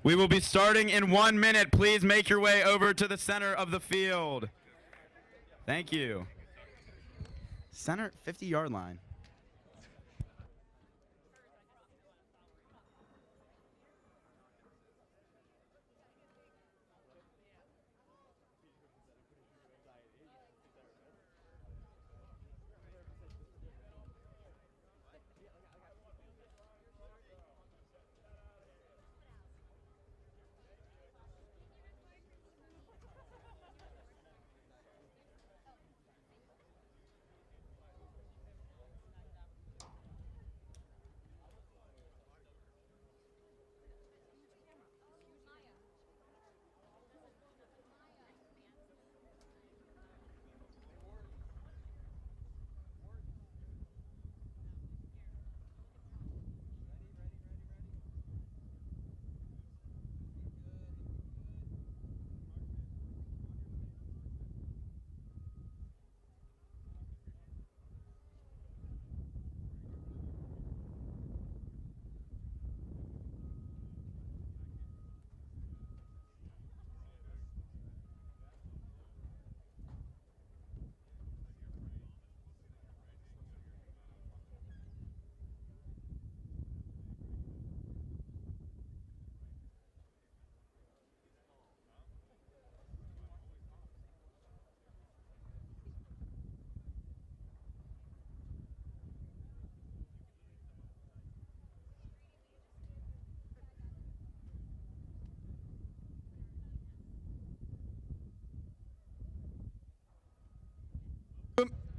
We will be starting in 1 minute. Please make your way over to the center of the field. Thank you. Center 50-yard line.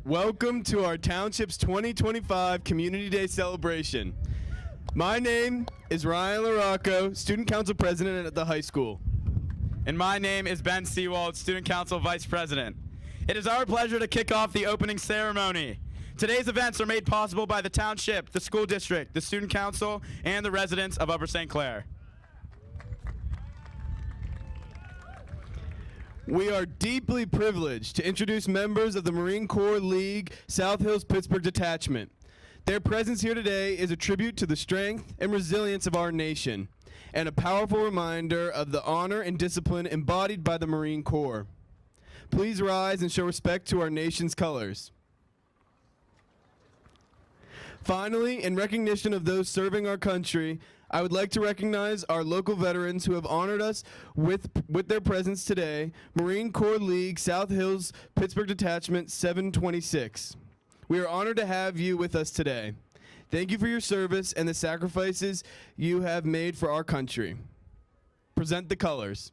Welcome to our Township's 2025 Community Day celebration. My name is Ryan LaRocco, Student Council President at the high school. And my name is Ben Seawald, Student Council Vice President. It is our pleasure to kick off the opening ceremony. Today's events are made possible by the Township, the School District, the Student Council, and the residents of Upper St. Clair. We are deeply privileged to introduce members of the Marine Corps League South Hills Pittsburgh Detachment. Their presence here today is a tribute to the strength and resilience of our nation, and a powerful reminder of the honor and discipline embodied by the Marine Corps. Please rise and show respect to our nation's colors. Finally, in recognition of those serving our country, I would like to recognize our local veterans who have honored us with their presence today. Marine Corps League South Hills Pittsburgh Detachment 726. We are honored to have you with us today. Thank you for your service and the sacrifices you have made for our country. Present the colors.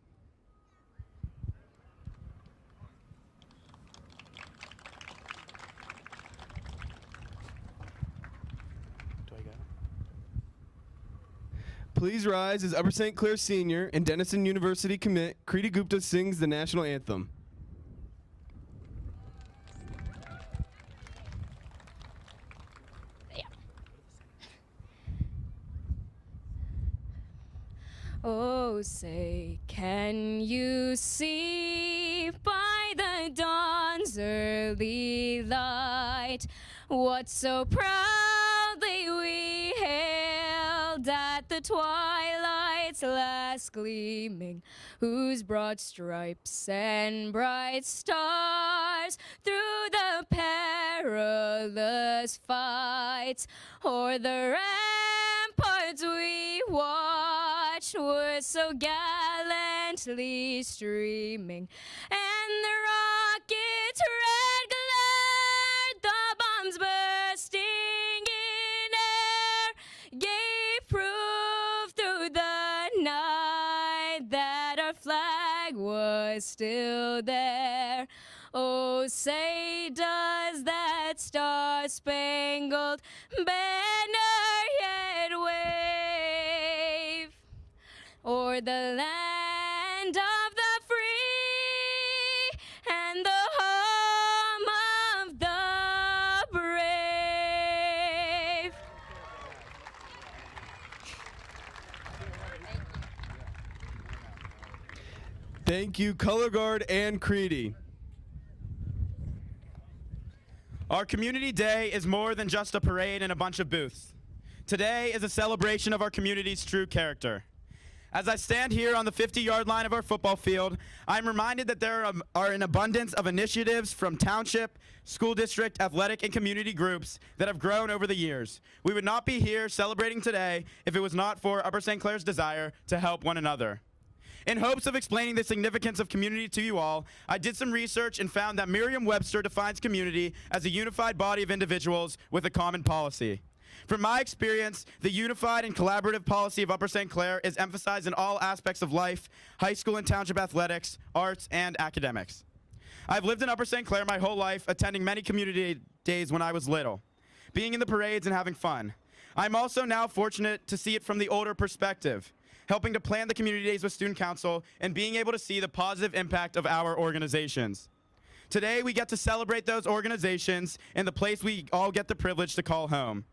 Please rise as Upper St. Clair Senior and Denison University commit Kriti Gupta sings the national anthem. Oh, say, can you see by the dawn's early light what so proudly we hailed at the twilight's last gleaming, whose broad stripes and bright stars through the perilous fights o'er the ramparts we watched were so gallantly streaming, and the rocket's red glare, the bombs bursting in air, gave proof through the night that our flag was still there. Oh, say does that star-spangled banner yet wave o'er the land of the free and the home of the brave? Thank you, Color Guard and Kriti. Our Community Day is more than just a parade and a bunch of booths. Today is a celebration of our community's true character. As I stand here on the 50-yard line of our football field, I'm reminded that there are an abundance of initiatives from township, school district, athletic, and community groups that have grown over the years. We would not be here celebrating today if it was not for Upper St. Clair's desire to help one another. In hopes of explaining the significance of community to you all, I did some research and found that Merriam-Webster defines community as a unified body of individuals with a common policy. From my experience, the unified and collaborative policy of Upper St. Clair is emphasized in all aspects of life, high school and township athletics, arts, and academics. I've lived in Upper St. Clair my whole life, attending many community days when I was little, being in the parades and having fun. I'm also now fortunate to see it from the older perspective, helping to plan the community days with Student Council and being able to see the positive impact of our organizations. Today, we get to celebrate those organizations in the place we all get the privilege to call home.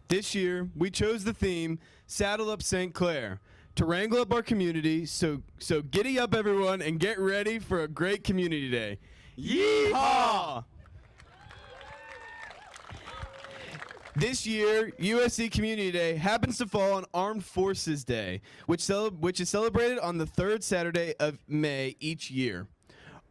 This year, we chose the theme, Saddle Up St. Clair, to wrangle up our community, so giddy up everyone and get ready for a great community day. Yeehaw! This year, USC Community Day happens to fall on Armed Forces Day, which is celebrated on the third Saturday of May each year.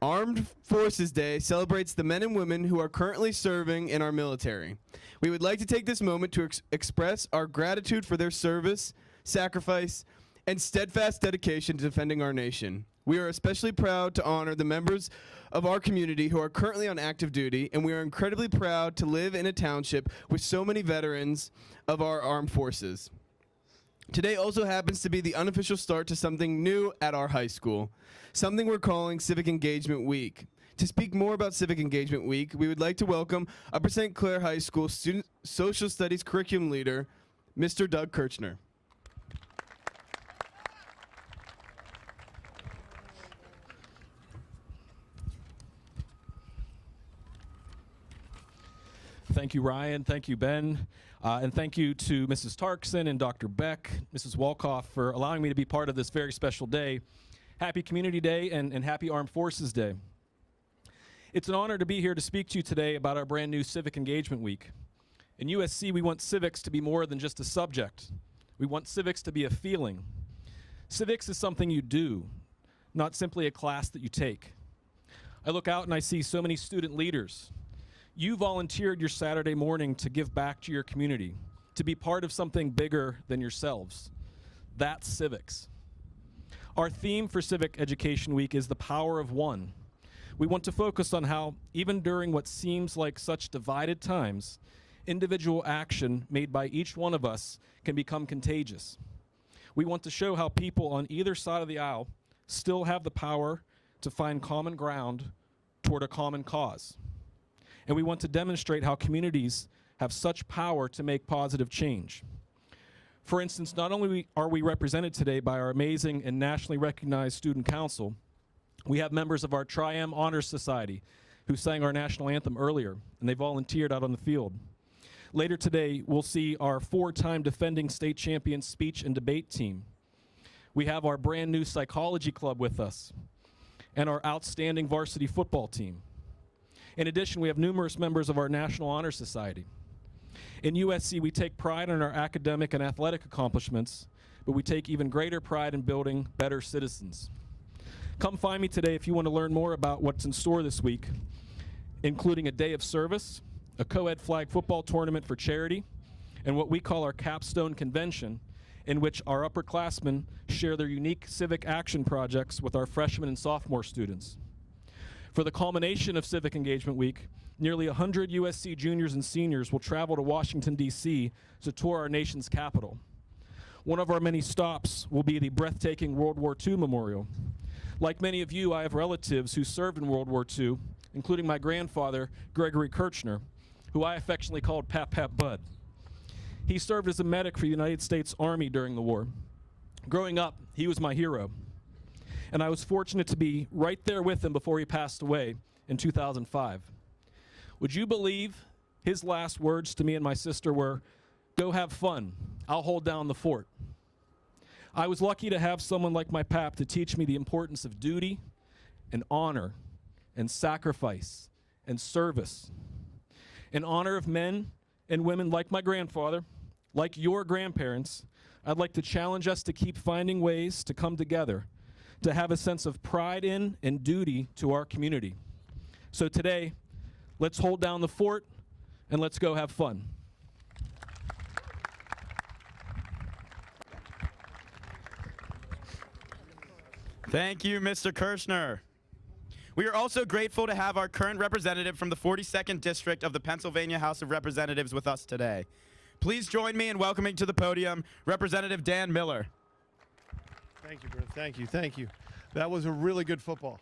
Armed Forces Day celebrates the men and women who are currently serving in our military. We would like to take this moment to express our gratitude for their service, sacrifice, and steadfast dedication to defending our nation. We are especially proud to honor the members of our community who are currently on active duty, and we are incredibly proud to live in a township with so many veterans of our armed forces. Today also happens to be the unofficial start to something new at our high school, something we're calling Civic Engagement Week. To speak more about Civic Engagement Week, we would like to welcome Upper St. Clair High School Student Social Studies Curriculum Leader, Mr. Doug Kirchner. Thank you, Ryan. Thank you, Ben. And thank you to Mrs. Tarkson and Dr. Beck, Mrs. Wolkoff, for allowing me to be part of this very special day. Happy Community Day and happy Armed Forces Day. It's an honor to be here to speak to you today about our brand new Civic Engagement Week. In USC, we want civics to be more than just a subject. We want civics to be a feeling. Civics is something you do, not simply a class that you take. I look out and I see so many student leaders. You volunteered your Saturday morning to give back to your community, to be part of something bigger than yourselves. That's civics. Our theme for Civic Education Week is the power of one. We want to focus on how, even during what seems like such divided times, individual action made by each one of us can become contagious. We want to show how people on either side of the aisle still have the power to find common ground toward a common cause. And we want to demonstrate how communities have such power to make positive change. For instance, not only are we represented today by our amazing and nationally recognized Student Council, we have members of our Tri-M Honors Society who sang our national anthem earlier, and they volunteered out on the field. Later today, we'll see our 4-time defending state champion speech and debate team. We have our brand new psychology club with us, and our outstanding varsity football team. In addition, we have numerous members of our National Honor Society. In USC, we take pride in our academic and athletic accomplishments, but we take even greater pride in building better citizens. Come find me today if you want to learn more about what's in store this week, including a day of service, a co-ed flag football tournament for charity, and what we call our capstone convention, in which our upperclassmen share their unique civic action projects with our freshmen and sophomore students. For the culmination of Civic Engagement Week, nearly 100 USC juniors and seniors will travel to Washington, D.C. to tour our nation's capital. One of our many stops will be the breathtaking World War II Memorial. Like many of you, I have relatives who served in World War II, including my grandfather, Gregory Kirchner, who I affectionately called Pap Pap Bud. He served as a medic for the United States Army during the war. Growing up, he was my hero. And I was fortunate to be right there with him before he passed away in 2005. Would you believe his last words to me and my sister were, "Go have fun, I'll hold down the fort." I was lucky to have someone like my pap to teach me the importance of duty and honor and sacrifice and service. In honor of men and women like my grandfather, like your grandparents, I'd like to challenge us to keep finding ways to come together, to have a sense of pride in and duty to our community. So today, let's hold down the fort and let's go have fun. Thank you, Mr. Kirshner. We are also grateful to have our current representative from the 42nd District of the Pennsylvania House of Representatives with us today. Please join me in welcoming to the podium Representative Dan Miller. Thank you, Brent. Thank you. Thank you. That was a really good football.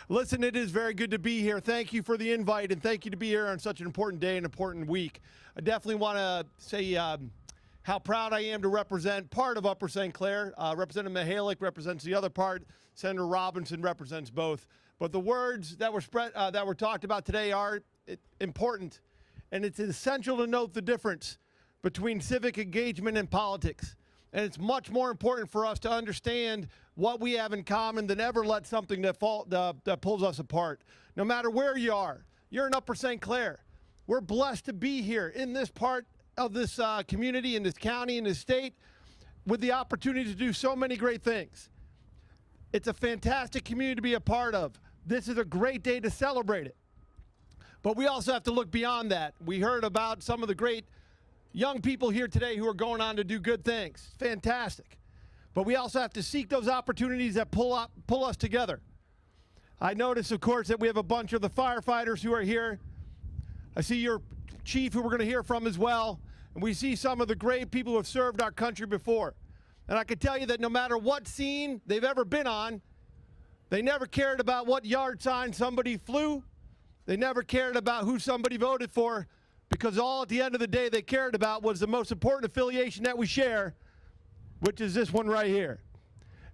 Listen, it is very good to be here. Thank you for the invite, and thank you to be here on such an important day and important week. I definitely want to say how proud I am to represent part of Upper St. Clair. Representative Mihalik represents the other part. Senator Robinson represents both. But the words that were talked about today are important, and it's essential to note the difference between civic engagement and politics. And it's much more important for us to understand what we have in common than ever let something that pulls us apart. No matter where you are, you're in Upper St. Clair. We're blessed to be here in this part of this community, in this county, in this state, with the opportunity to do so many great things. It's a fantastic community to be a part of. This is a great day to celebrate it. But we also have to look beyond that. We heard about some of the great young people here today who are going on to do good things. Fantastic. But we also have to seek those opportunities that pull us together. I notice, of course, that we have a bunch of the firefighters who are here. I see your chief, who we're going to hear from as well. And we see some of the great people who have served our country before. And I can tell you that no matter what scene they've ever been on, they never cared about what yard sign somebody flew. They never cared about who somebody voted for, because all at the end of the day they cared about was the most important affiliation that we share, which is this one right here.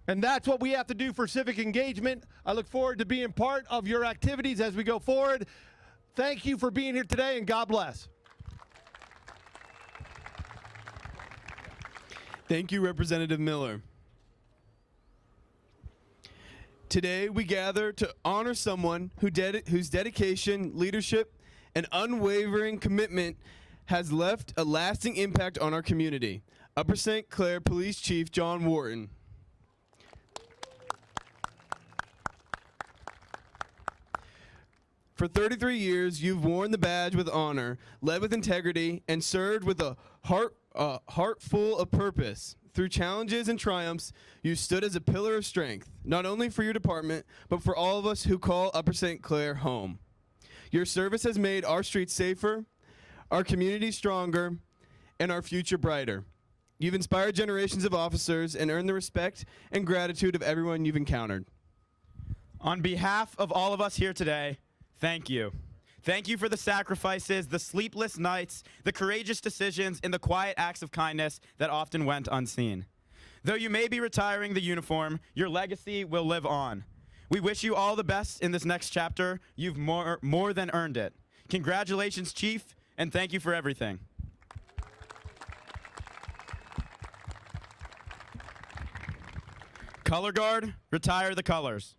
And that's what we have to do for civic engagement. I look forward to being part of your activities as we go forward. Thank you for being here today, and God bless. Thank you, Representative Miller. Today, we gather to honor someone whose dedication, leadership, and unwavering commitment has left a lasting impact on our community. Upper St. Clair Police Chief John Wharton. For 33 years, you've worn the badge with honor, led with integrity, and served with a heart full of purpose. Through challenges and triumphs, you stood as a pillar of strength, not only for your department, but for all of us who call Upper St. Clair home. Your service has made our streets safer, our community stronger, and our future brighter. You've inspired generations of officers and earned the respect and gratitude of everyone you've encountered. On behalf of all of us here today, thank you. Thank you for the sacrifices, the sleepless nights, the courageous decisions, and the quiet acts of kindness that often went unseen. Though you may be retiring the uniform, your legacy will live on. We wish you all the best in this next chapter. You've more than earned it. Congratulations, Chief, and thank you for everything. Color guard, retire the colors.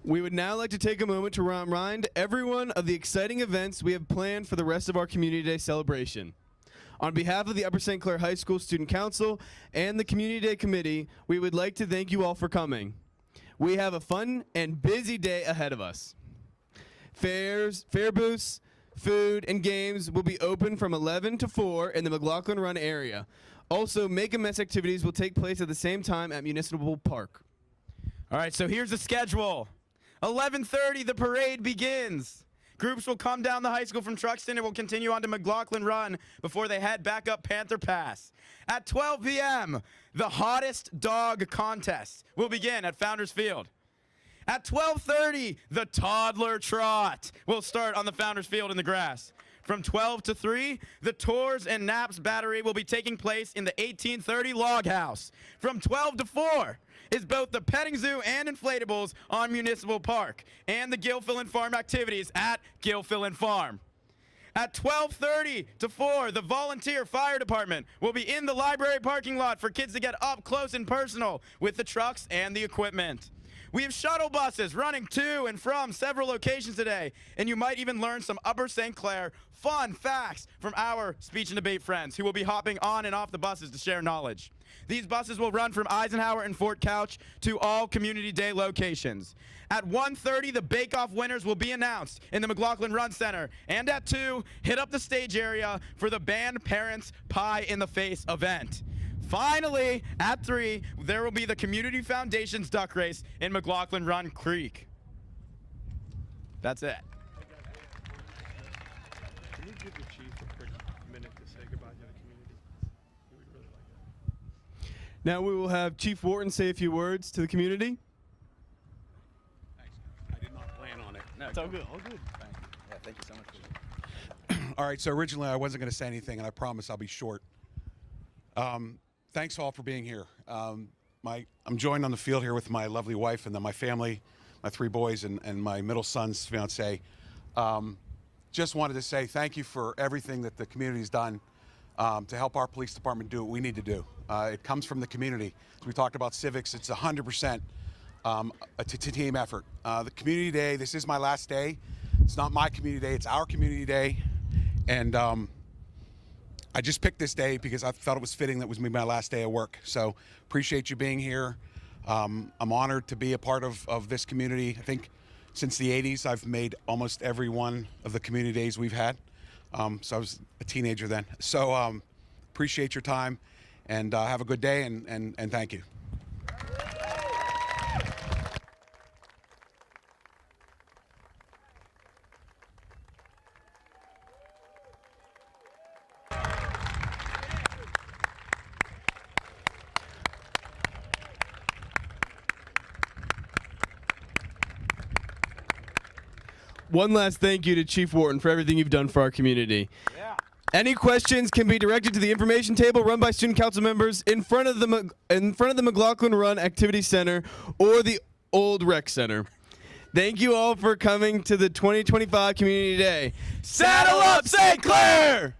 We would now like to take a moment to remind everyone of the exciting events we have planned for the rest of our Community Day celebration. On behalf of the Upper St. Clair High School Student Council and the Community Day Committee, we would like to thank you all for coming. We have a fun and busy day ahead of us. Fair booths, food, and games will be open from 11 to 4 in the McLaughlin Run area. Also, Make a Mess activities will take place at the same time at Municipal Park. All right, so here's the schedule. 11:30, the parade begins. Groups will come down the high school from Truxton and will continue on to McLaughlin Run before they head back up Panther Pass. At 12 p.m., the hottest dog contest will begin at Founders Field. At 12:30, the toddler trot will start on the Founders Field in the grass. From 12 to 3, the Tours and Naps Battery will be taking place in the 1830 Log House. From 12 to 4 is both the petting zoo and inflatables on Municipal Park and the Gilfillan Farm activities at Gilfillan Farm. At 12:30 to 4, the volunteer fire department will be in the library parking lot for kids to get up close and personal with the trucks and the equipment. We have shuttle buses running to and from several locations today, and you might even learn some Upper St. Clair fun facts from our speech and debate friends who will be hopping on and off the buses to share knowledge. These buses will run from Eisenhower and Fort Couch to all Community Day locations. At 1:30, the bake-off winners will be announced in the McLaughlin Run Center. And at 2, hit up the stage area for the Band Parents Pie in the Face event. Finally, at 3, there will be the Community Foundation's duck race in McLaughlin Run Creek. That's it. Can you give the chief a quick minute to say goodbye to the community? We would really like that. Now we will have Chief Wharton say a few words to the community. Thanks. I did not plan on it. No, It's all good, all good. Thank you. Yeah, thank you so much. All right, so originally I wasn't going to say anything, and I promise I'll be short. Thanks all for being here. I'm joined on the field here with my lovely wife and then my family, my 3 boys and my middle son's fiance. Just wanted to say thank you for everything that the community's done to help our police department do what we need to do. It comes from the community. As we talked about civics, it's 100% a team effort. The community day, this is my last day. It's not my community day, it's our community day. And I just picked this day because I felt it was fitting that it was my last day of work. So appreciate you being here. I'm honored to be a part of this community. I think since the 80s, I've made almost every one of the community days we've had. So I was a teenager then. So appreciate your time and have a good day and thank you. One last thank you to Chief Wharton for everything you've done for our community. Yeah. Any questions can be directed to the information table run by student council members in front of the McLaughlin Run Activity Center or the old rec center. Thank you all for coming to the 2025 Community Day. Saddle up, St. Clair!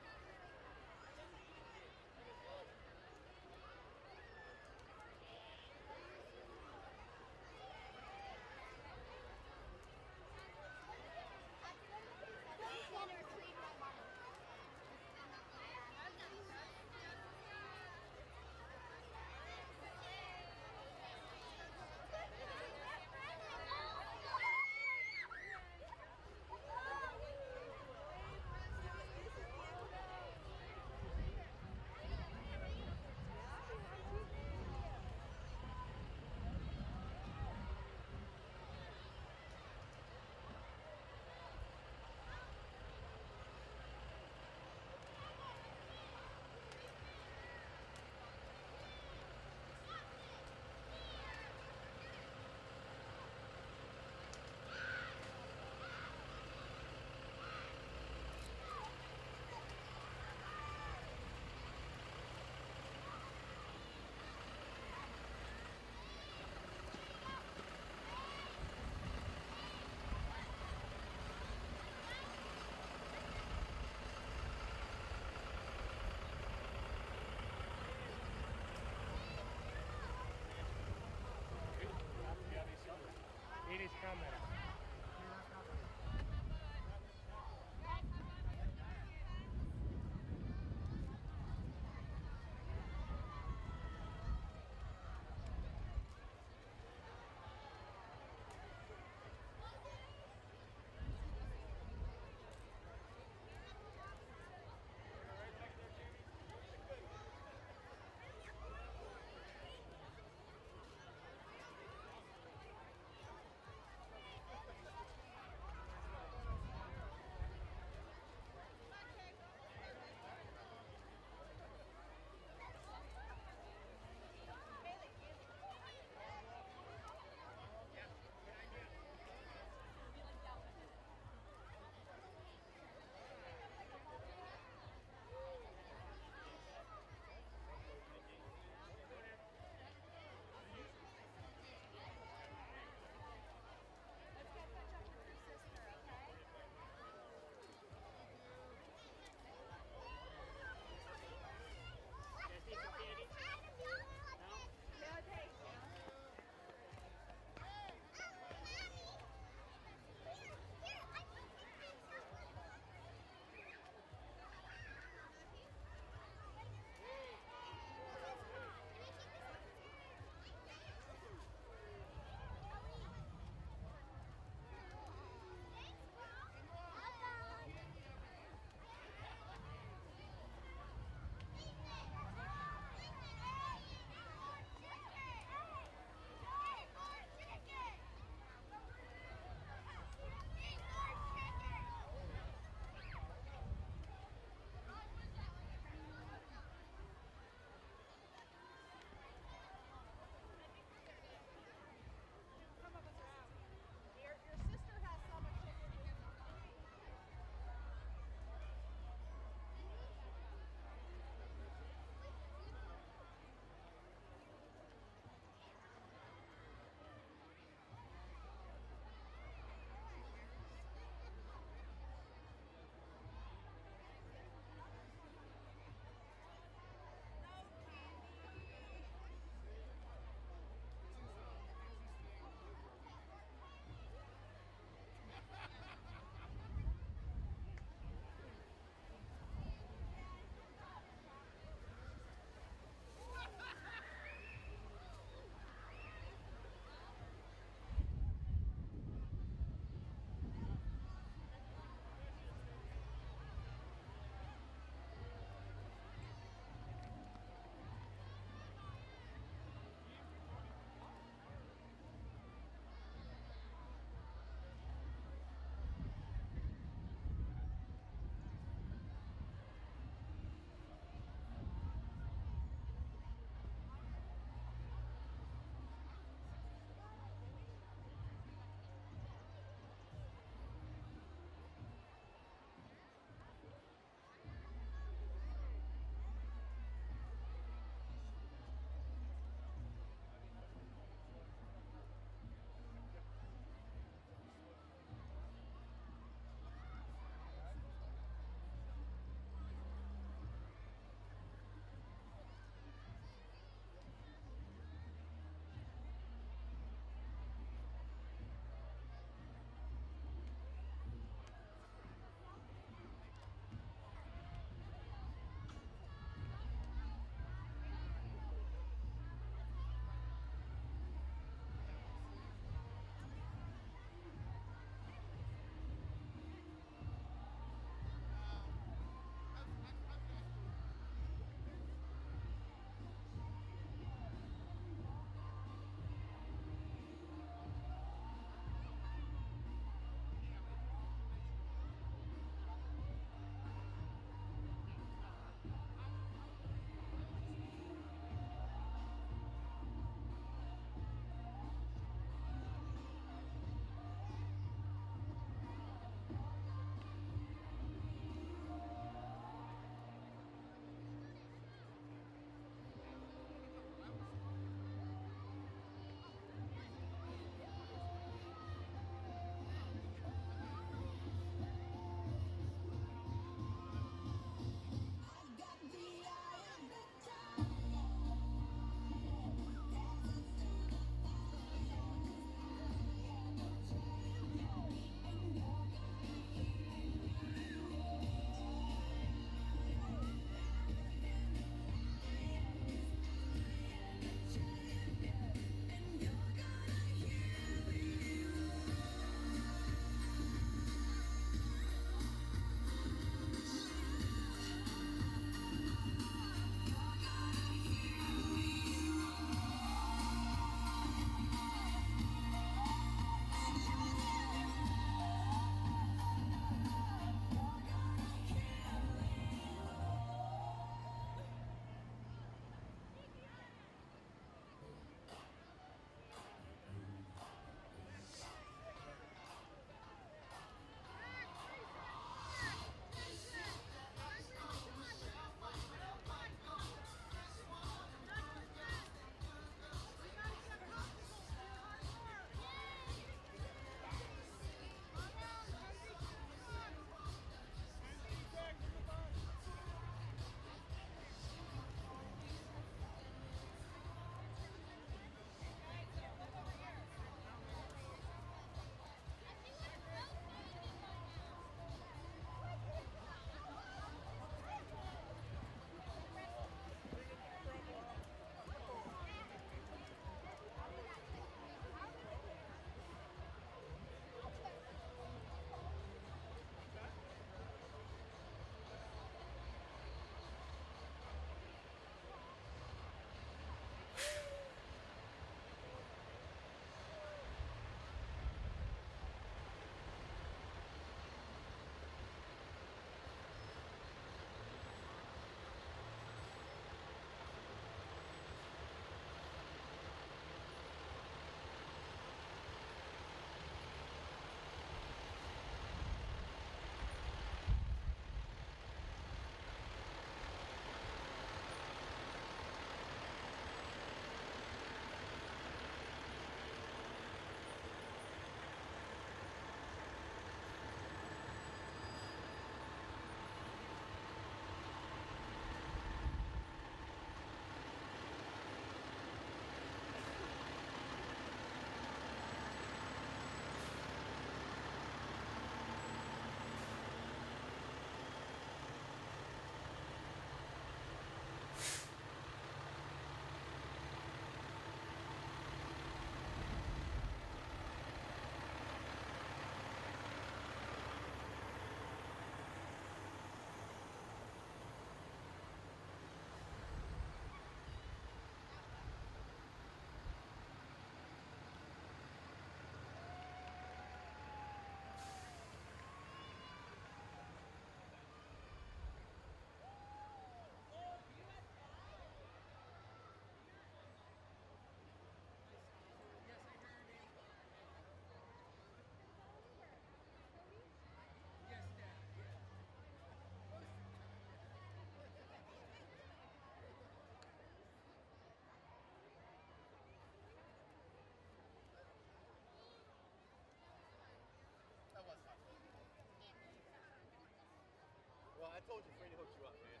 told your friend to hook you up, man.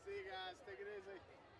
See you guys. Take it easy.